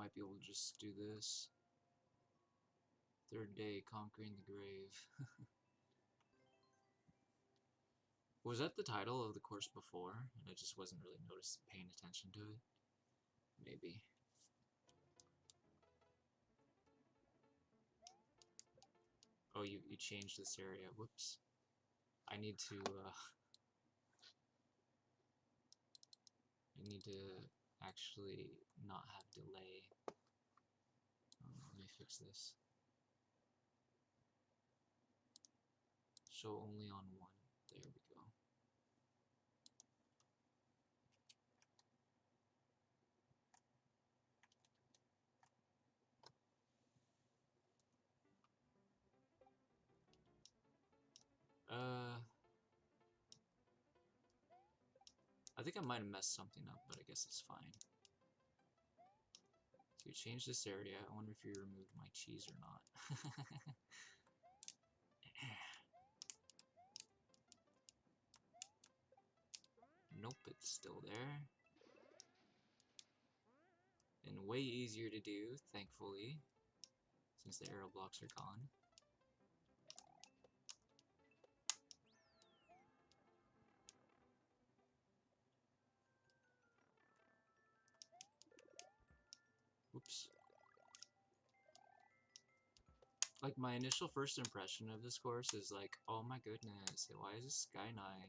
might be able to just do this. Third day, conquering the grave. Was that the title of the course before, and I just wasn't really paying attention to it? Maybe. Oh, you changed this area. Whoops. I need to actually not have delay. Let me fix this. Show only on one. There we go. I think I might have messed something up, but I guess it's fine. So you changed this area. I wonder if you removed my cheese or not. Nope, it's still there. And way easier to do, thankfully, since the arrow blocks are gone. Oops. Like, my initial first impression of this course is like, oh my goodness, why is this Sky Knight?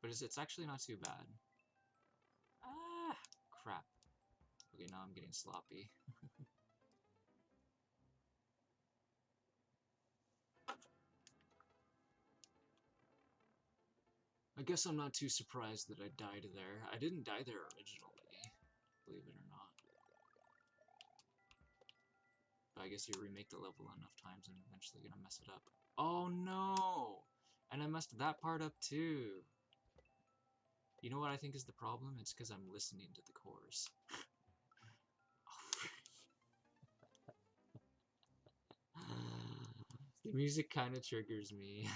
But it's actually not too bad. Ah, crap. Okay, now I'm getting sloppy. I guess I'm not too surprised that I died there. I didn't die there originally, believe it or not. But I guess you remake the level enough times and eventually gonna mess it up. Oh no! And I messed that part up too! You know what I think is the problem? It's because I'm listening to the course. The music kinda triggers me.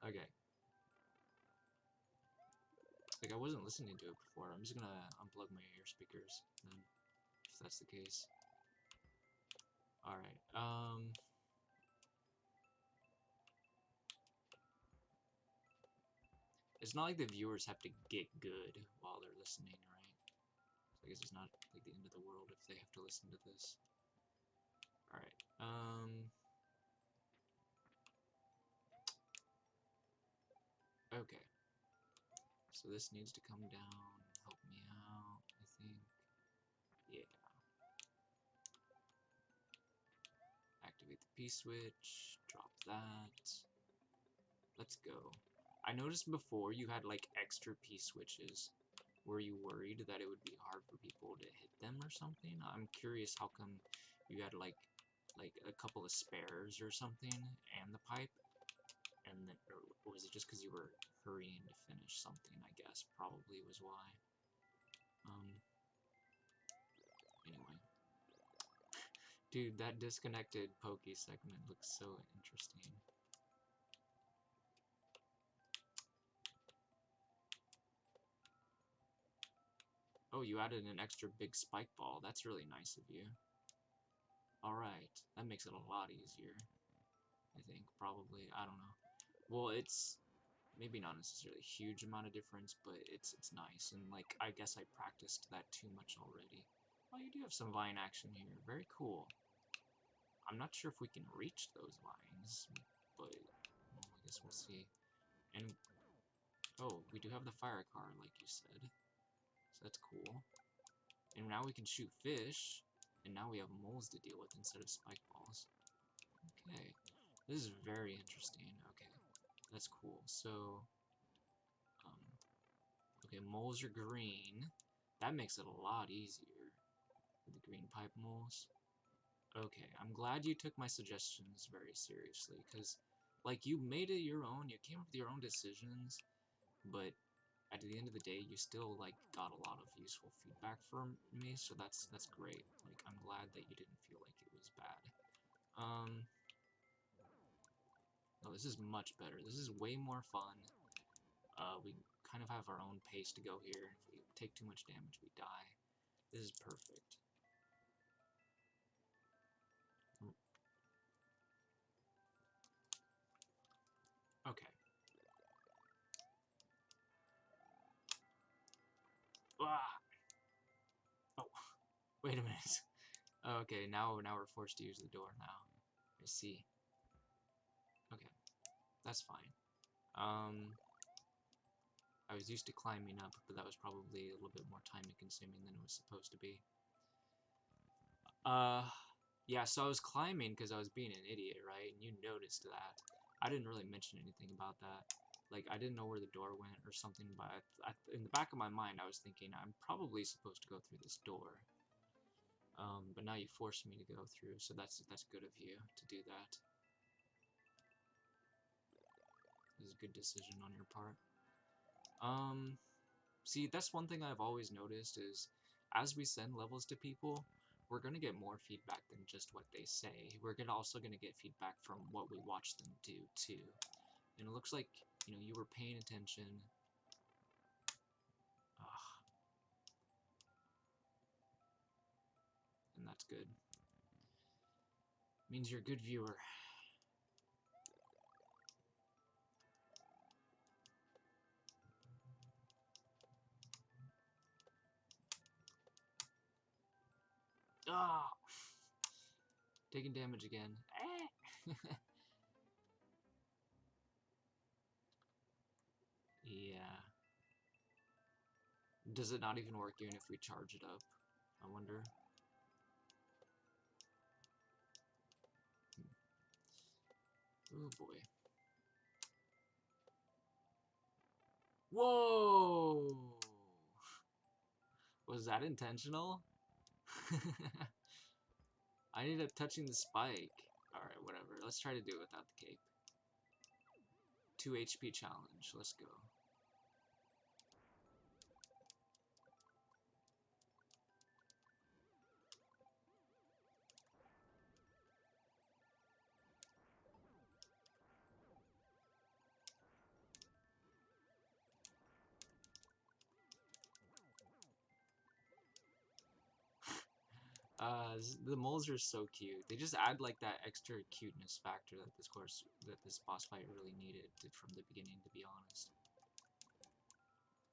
Okay. Like, I wasn't listening to it before. I'm just gonna unplug my ear speakers then, if that's the case. Alright, it's not like the viewers have to get good while they're listening, right? So I guess it's not like the end of the world if they have to listen to this. Alright, okay. So this needs to come down, help me out, I think. Yeah. Activate the P-switch, drop that. Let's go. I noticed before you had like extra P-switches. Were you worried that it would be hard for people to hit them or something? I'm curious how come you had like a couple of spares or something and the pipe? And then, or was it just because you were hurrying to finish something, I guess, probably was why. Anyway. Dude, that disconnected Pokey segment looks so interesting. Oh, you added an extra big spike ball. That's really nice of you. Alright, that makes it a lot easier. I think, probably. I don't know. Well, it's maybe not necessarily a huge amount of difference, but it's nice. And, like, I guess I practiced that too much already. Oh, you do have some vine action here. Very cool. I'm not sure if we can reach those vines, but well, I guess we'll see. And, oh, we do have the fire car, like you said. So that's cool. And now we can shoot fish, and now we have moles to deal with instead of spike balls. Okay. This is very interesting. Okay. That's cool. So, okay, moles are green. That makes it a lot easier with the green pipe moles. Okay, I'm glad you took my suggestions very seriously, because, like, you made it your own, you came up with your own decisions, but at the end of the day, you still, like, got a lot of useful feedback from me, so that's great. Like, I'm glad that you didn't feel like it was bad. No, this is much better. This is way more fun. We kind of have our own pace to go here. If we take too much damage, we die. This is perfect. Okay. Ah! Oh, wait a minute. Okay, now we're forced to use the door now. I see. Okay, that's fine. I was used to climbing up, but that was probably a little bit more time consuming than it was supposed to be. Yeah, so I was climbing because I was being an idiot, right? And you noticed that. I didn't really mention anything about that. Like, I didn't know where the door went or something, but in the back of my mind, I was thinking, I'm probably supposed to go through this door. But now you forced me to go through, so that's good of you to do that. This is a good decision on your part. See, that's one thing I've always noticed is, as we send levels to people, we're gonna get more feedback than just what they say. We're also gonna get feedback from what we watch them do, too. And it looks like, you know, you were paying attention. Ugh. And that's good. Means you're a good viewer. Ah! Taking damage again. Yeah. Does it not even work even if we charge it up? I wonder. Oh boy. Whoa! Was that intentional? I ended up touching the spike. Alright, whatever. Let's try to do it without the cape. 2 HP challenge. Let's go. The moles are so cute. They just add like that extra cuteness factor that this boss fight really needed from the beginning, to be honest.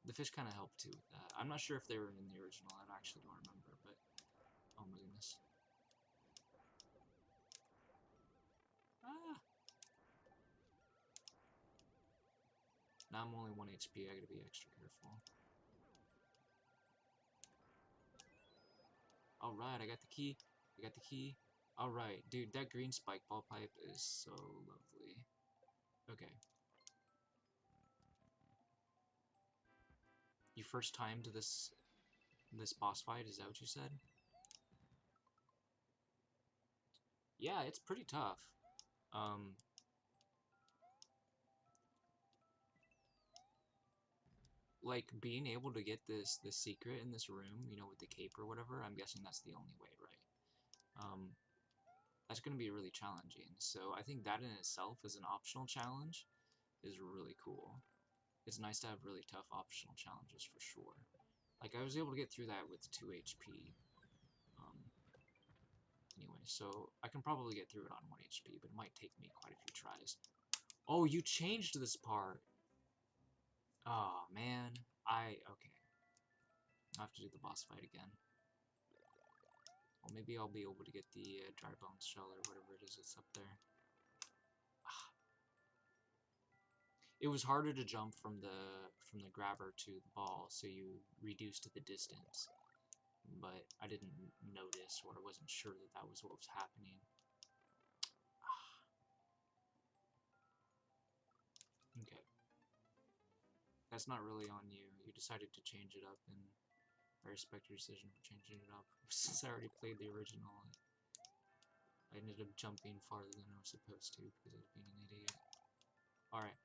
The fish kind of helped too with that. I'm not sure if they were in the original. I actually don't remember, but oh my goodness. Ah. Now I'm only 1 HP. I gotta be extra careful. Alright, I got the key. I got the key. Alright, dude, that green spike ball pipe is so lovely. Okay. You first time to this boss fight, is that what you said? Yeah, it's pretty tough. Like, being able to get this secret in this room, you know, with the cape or whatever, I'm guessing that's the only way, right? That's going to be really challenging. So I think that in itself as an optional challenge is really cool. It's nice to have really tough optional challenges for sure. Like, I was able to get through that with 2 HP. Anyway, so I can probably get through it on 1 HP, but it might take me quite a few tries. Oh, you changed this part! Oh, man. Okay. I'll have to do the boss fight again. Well, maybe I'll be able to get the dry bones shell or whatever it is that's up there. Ah. It was harder to jump from the grabber to the ball, so you reduced the distance. But I didn't notice, or I wasn't sure that that was what was happening. Ah. Okay. That's not really on you. You decided to change it up, and I respect your decision for changing it up. Since I already played the original, I ended up jumping farther than I was supposed to because I was being an idiot. Alright.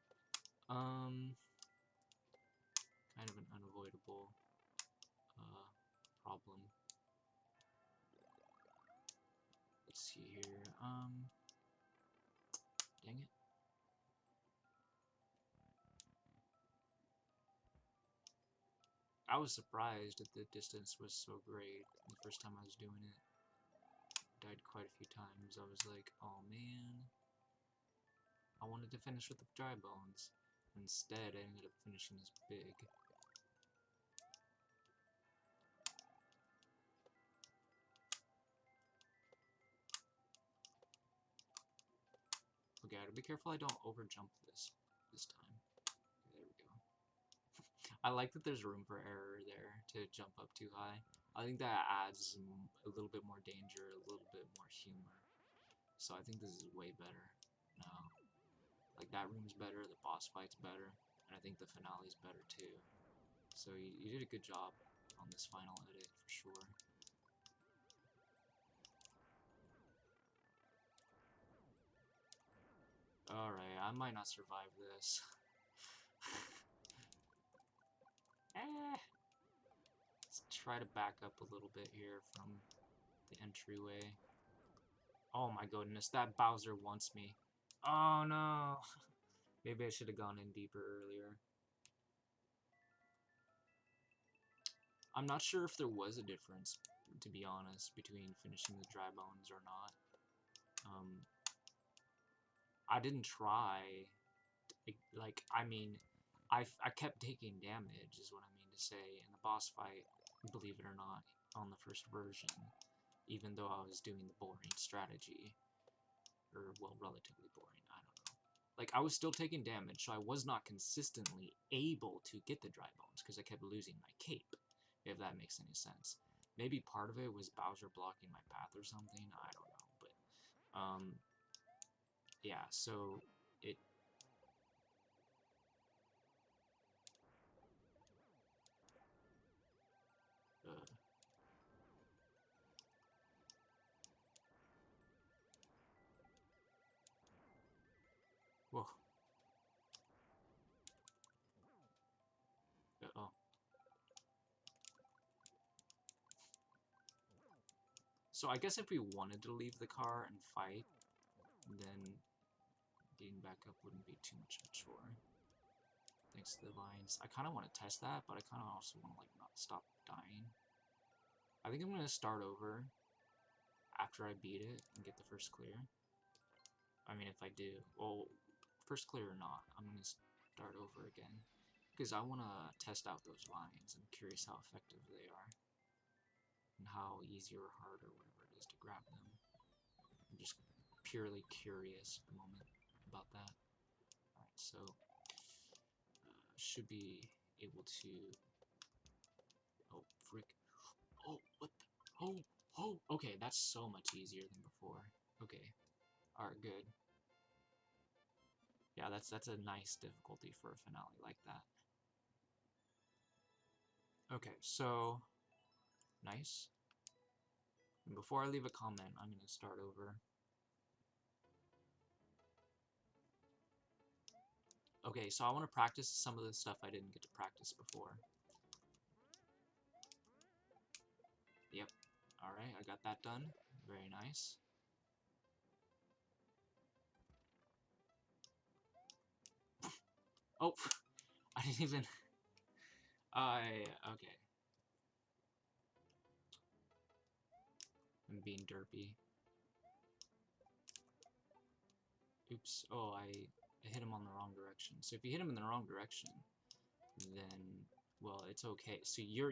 Kind of an unavoidable problem. Let's see here. Dang it. I was surprised that the distance was so great the first time I was doing it. Died quite a few times. I was like, oh man. I wanted to finish with the dry bones. Instead, I ended up finishing this big. Okay, I gotta be careful I don't overjump this time. Okay, there we go. I like that there's room for error there to jump up too high. I think that adds a little bit more danger, a little bit more humor. So I think this is way better now. Like, that room's better, the boss fight's better, and I think the finale's better too. So you did a good job on this final edit, for sure. Alright, I might not survive this. Let's try to back up a little bit here from the entryway. Oh my goodness, that Bowser wants me. Oh no! Maybe I should have gone in deeper earlier. I'm not sure if there was a difference, to be honest, between finishing the dry bones or not. I didn't try. Like, I mean, I kept taking damage, is what I mean to say, in the boss fight, believe it or not, on the first version, even though I was doing the boring strategy. Or, well, relatively boring, I don't know. Like, I was still taking damage, so I was not consistently able to get the dry bones, because I kept losing my cape, if that makes any sense. Maybe part of it was Bowser blocking my path or something, I don't know, but, yeah, so, it... Whoa. Uh-oh. So I guess if we wanted to leave the car and fight, then getting back up wouldn't be too much of a chore. Thanks to the vines. I kind of want to test that, but I kind of also want to, like, not stop dying. I think I'm going to start over after I beat it and get the first clear. I mean, if I do. Well, first clear or not, I'm going to start over again. Because I want to test out those vines. I'm curious how effective they are. And how easy or hard or whatever it is to grab them. I'm just purely curious at the moment about that. Alright, so should be able to... Oh, frick. Oh, what the... Oh, oh! Okay, that's so much easier than before. Okay. Alright, good. Yeah, that's a nice difficulty for a finale like that. Okay, so... Nice. And before I leave a comment, I'm going to start over. Okay, so I want to practice some of the stuff I didn't get to practice before. Yep. Alright, I got that done. Very nice. Oh! I didn't even... Okay. I'm being derpy. Oops. Oh, I hit him on the wrong direction. So if you hit him in the wrong direction, then, well, it's okay. So your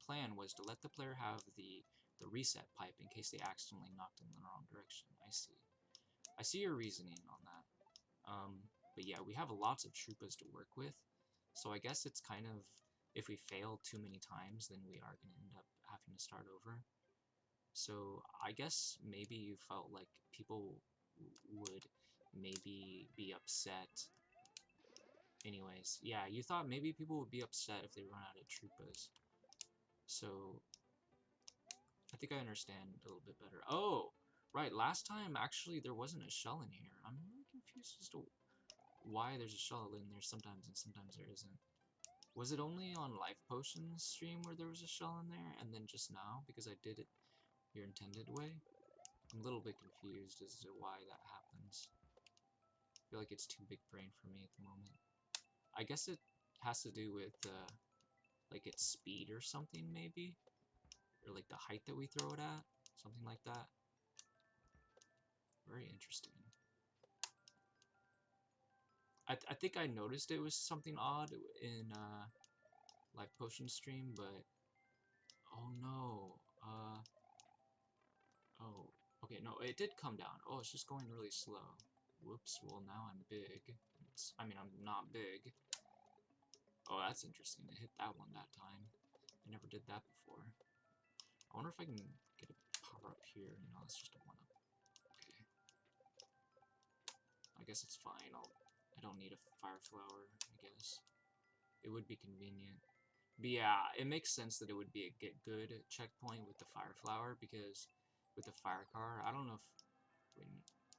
plan was to let the player have the reset pipe in case they accidentally knocked him in the wrong direction. I see. I see your reasoning on that. But yeah, we have lots of Troopas to work with, so I guess it's kind of, if we fail too many times, then we are going to end up having to start over. So I guess maybe you felt like people would maybe be upset. Anyways, yeah, you thought maybe people would be upset if they run out of Troopas. So I think I understand a little bit better. Oh, right, last time actually there wasn't a shell in here. I'm really confused as to why there's a shell in there sometimes and sometimes there isn't. Was it only on Life Potions stream where there was a shell in there, and then just now, because I did it your intended way? I'm a little bit confused as to why that happens. I feel like it's too big brain for me at the moment. I guess it has to do with, like its speed or something, maybe? Or like the height that we throw it at? Something like that. Very interesting. I think I noticed it was something odd in like Potion Stream, but oh no. Oh, okay, no, it did come down. Oh, it's just going really slow. Whoops, well now I'm big. I mean, I'm not big. Oh, that's interesting. It hit that one that time. I never did that before. I wonder if I can get a power up here. No, it's just a one-up. Okay. I guess it's fine. I don't need a fire flower, I guess. It would be convenient. But yeah, it makes sense that it would be a good checkpoint with the fire flower, because with the fire car, I don't know if...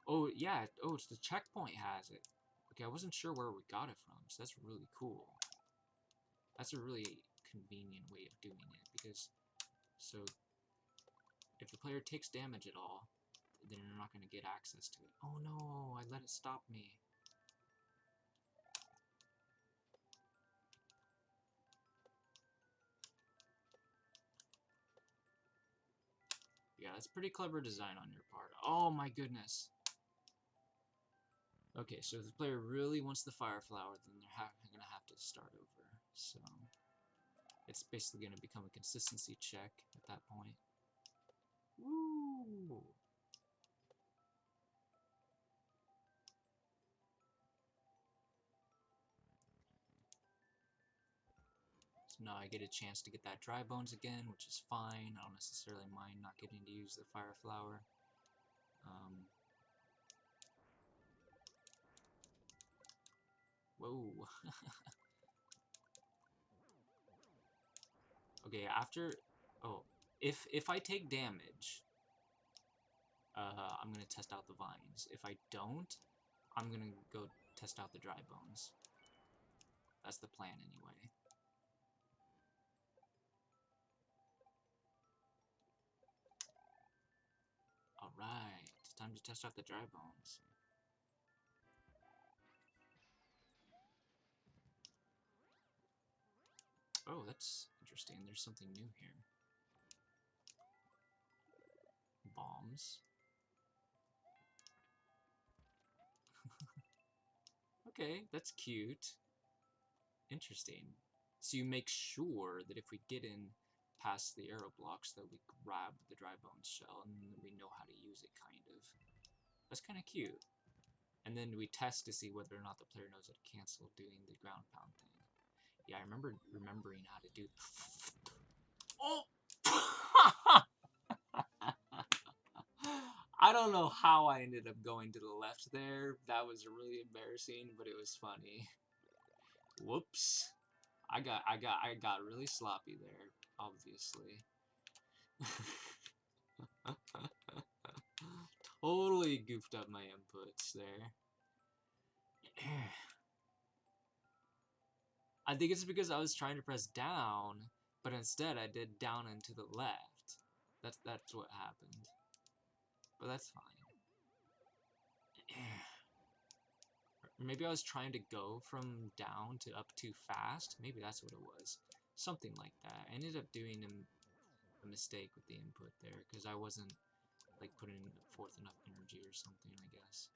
Oh, yeah. Oh, it's the checkpoint has it. Okay, I wasn't sure where we got it from, so that's really cool. That's a really convenient way of doing it, because... So, if the player takes damage at all, then you're not going to get access to it. Oh no, I let it stop me. Yeah, that's pretty clever design on your part. Oh my goodness. Okay, so if the player really wants the fire flower, then they're going to have to start over. So, it's basically going to become a consistency check at that point. Woo! So now I get a chance to get that dry bones again, which is fine. I don't necessarily mind not getting to use the fire flower. Whoa. Okay, after... Oh, if I take damage, I'm gonna test out the vines. If I don't, I'm gonna go test out the dry bones. That's the plan, anyway. Alright, time to test out the dry bones. Oh, that's interesting. There's something new here. Bombs. Okay, that's cute. Interesting. So you make sure that if we get in past the arrow blocks that we grab the dry bones shell, and we know how to use it, kind of. That's kind of cute. And then we test to see whether or not the player knows how to cancel doing the ground pound thing. Yeah, I remember remembering how to do... Oh! I don't know how I ended up going to the left there. That was really embarrassing, but it was funny. Whoops. I got really sloppy there, obviously. Totally goofed up my inputs there. I think it's because I was trying to press down, but instead I did down and to the left. That's what happened. But that's fine. Maybe I was trying to go from down to up too fast. Maybe that's what it was. Something like that. I ended up doing a mistake with the input there, because I wasn't like putting forth enough energy or something, I guess.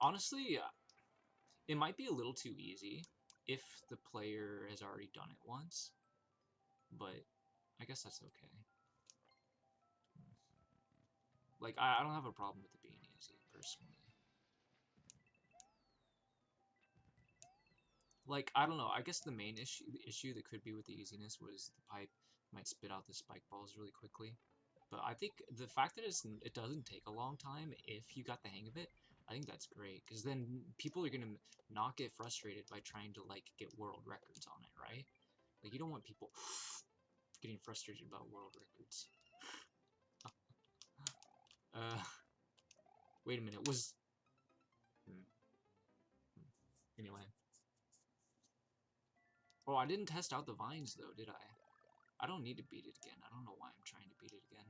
Honestly, it might be a little too easy if the player has already done it once, but I guess that's okay. Like, I don't have a problem with it being easy, personally. Like, I don't know, I guess the main issue that could be with the easiness was the pipe might spit out the spike balls really quickly. But I think the fact that it doesn't take a long time if you got the hang of it, I think that's great, because then people are going to not get frustrated by trying to, like, get world records on it, right? Like, you don't want people getting frustrated about world records. Wait a minute, was... Anyway. Oh, I didn't test out the vines, though, did I? I don't need to beat it again. I don't know why I'm trying to beat it again.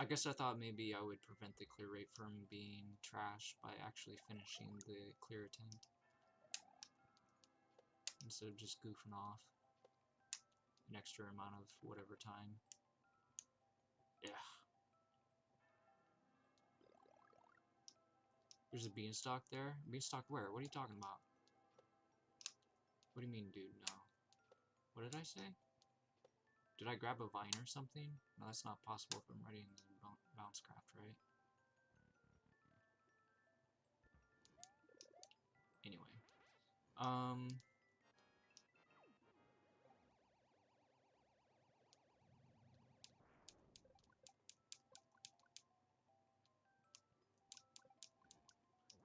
I guess I thought maybe I would prevent the clear rate from being trash by actually finishing the clear attempt instead of just goofing off an extra amount of whatever time. Yeah. There's a beanstalk there? Beanstalk where? What are you talking about? What do you mean, dude? No. What did I say? Did I grab a vine or something? No, that's not possible if I'm ready in the bounce craft, right? Anyway.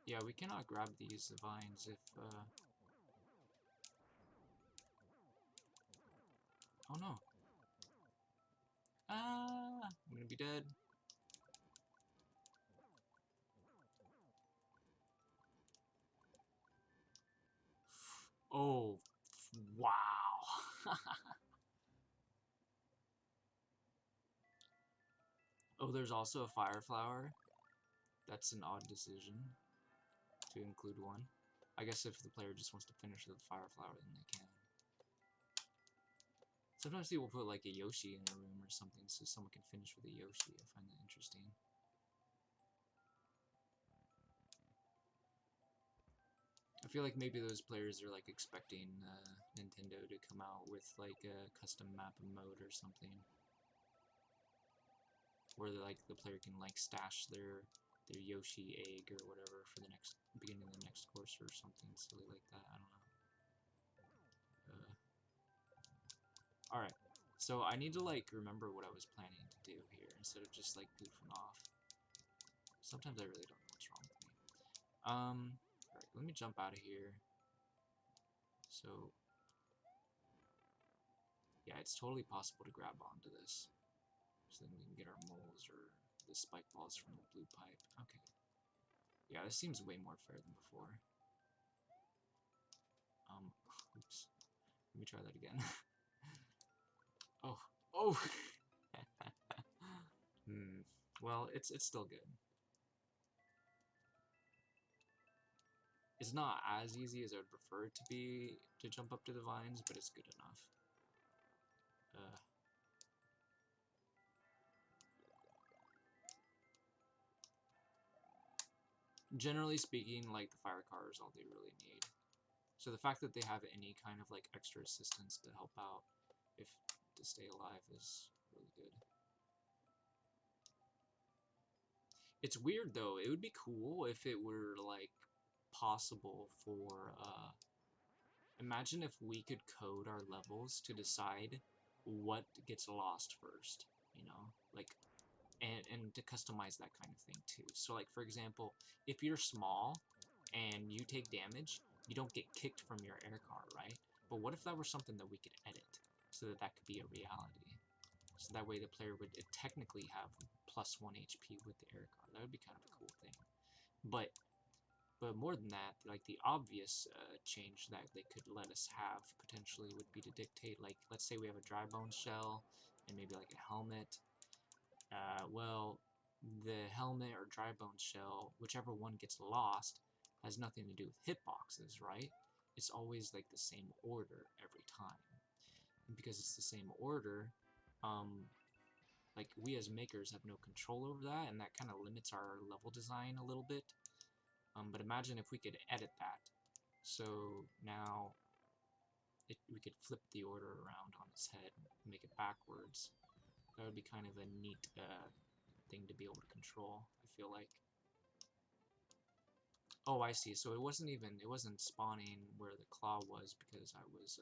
Yeah, we cannot grab these vines if, oh no. Ah! I'm gonna be dead. Oh, wow. Oh, there's also a fire flower. That's an odd decision to include one. I guess if the player just wants to finish the fire flower, then they can. Sometimes people put like a Yoshi in a room or something so someone can finish with a Yoshi. I find that interesting. I feel like maybe those players are like expecting Nintendo to come out with like a custom map mode or something, where like the player can like stash their Yoshi egg or whatever for the next beginning of the next course or something silly like that. I don't know. Alright, so I need to like remember what I was planning to do here instead of just like goofing off. Sometimes I really don't know what's wrong with me. Alright, let me jump out of here. So, yeah, it's totally possible to grab onto this. So then we can get our moles or the spike balls from the blue pipe. Okay. Yeah, this seems way more fair than before. Oops. Let me try that again. Oh. Oh! Well, it's still good. It's not as easy as I would prefer it to be to jump up to the vines, but it's good enough. Generally speaking, like, the fire car is all they really need. So the fact that they have any kind of, like, extra assistance to help out if to stay alive is really good. It's weird, though. It would be cool if it were, like, possible for, imagine if we could code our levels to decide what gets lost first, you know? Like, and to customize that kind of thing too. So like for example, if you're small and you take damage, you don't get kicked from your air car, right? But what if that were something that we could edit so that that could be a reality? So that way the player would technically have +1 HP with the air car. That would be kind of a cool thing. But more than that, like the obvious change that they could let us have potentially would be to dictate, like, let's say we have a dry bone shell and maybe like a helmet. Well, the helmet or dry bone shell, whichever one gets lost, has nothing to do with hitboxes, right? It's always like the same order every time. And because it's the same order, like we as makers have no control over that, and that kind of limits our level design a little bit. But imagine if we could edit that. So now we could flip the order around on its head, make it backwards. That would be kind of a neat thing to be able to control, I feel like. Oh, I see. So it wasn't spawning where the claw was because I was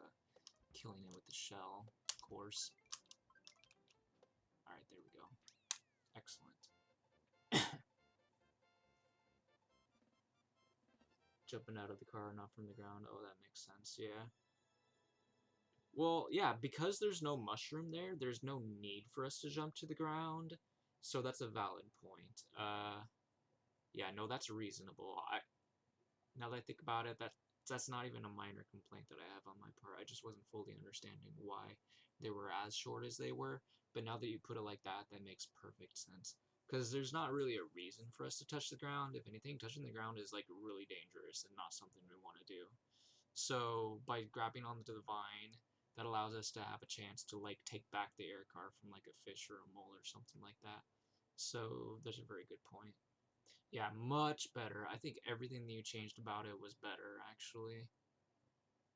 killing it with the shell, of course. Alright, there we go. Excellent. Jumping out of the car, not from the ground. Oh, that makes sense, yeah. Well, yeah, because there's no mushroom there, there's no need for us to jump to the ground. So that's a valid point. Yeah, no, that's reasonable. Now that I think about it, that's not even a minor complaint that I have on my part. I just wasn't fully understanding why they were as short as they were. But now that you put it like that makes perfect sense. Because there's not really a reason for us to touch the ground. If anything, touching the ground is like really dangerous and not something we want to do. So by grabbing onto the vine, that allows us to have a chance to like take back the air car from like a fish or a mole or something like that. So that's a very good point. Yeah, much better. I think everything that you changed about it was better, actually.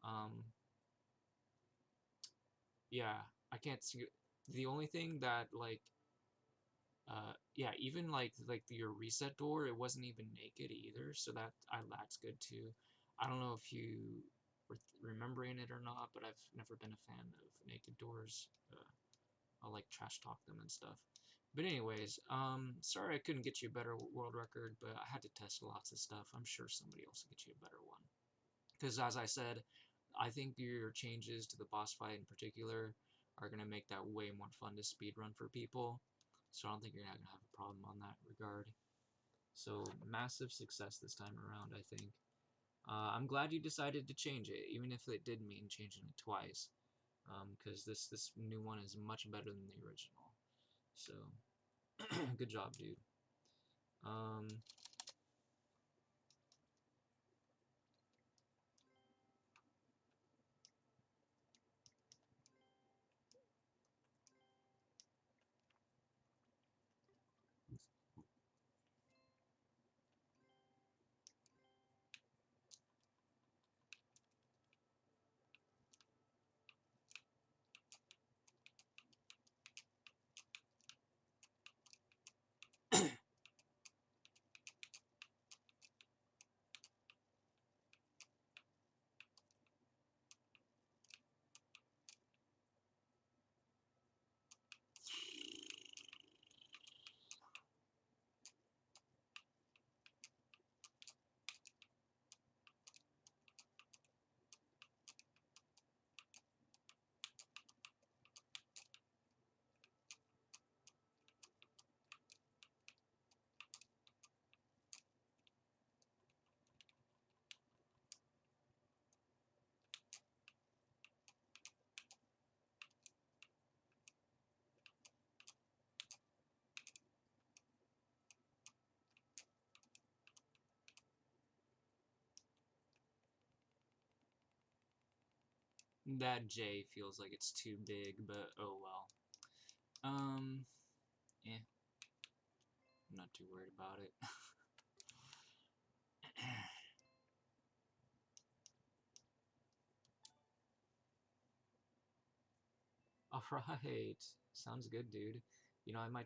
Um, yeah, I can't see. The only thing that like, yeah, even like your reset door, it wasn't even naked either, so that's good too. I don't know if you were remembering it or not, but I've never been a fan of naked doors. I'll like trash talk them and stuff. But anyways, sorry I couldn't get you a better world record, but I had to test lots of stuff. I'm sure somebody else will get you a better one. Because as I said, I think your changes to the boss fight in particular are going to make that way more fun to speedrun for people. So I don't think you're not going to have a problem on that regard. So massive success this time around, I think. I'm glad you decided to change it, even if it did mean changing it twice. Because this new one is much better than the original. So, good job, dude. Um, that J feels like it's too big, but oh well. Yeah, I'm not too worried about it. Alright, sounds good, dude. You know, I might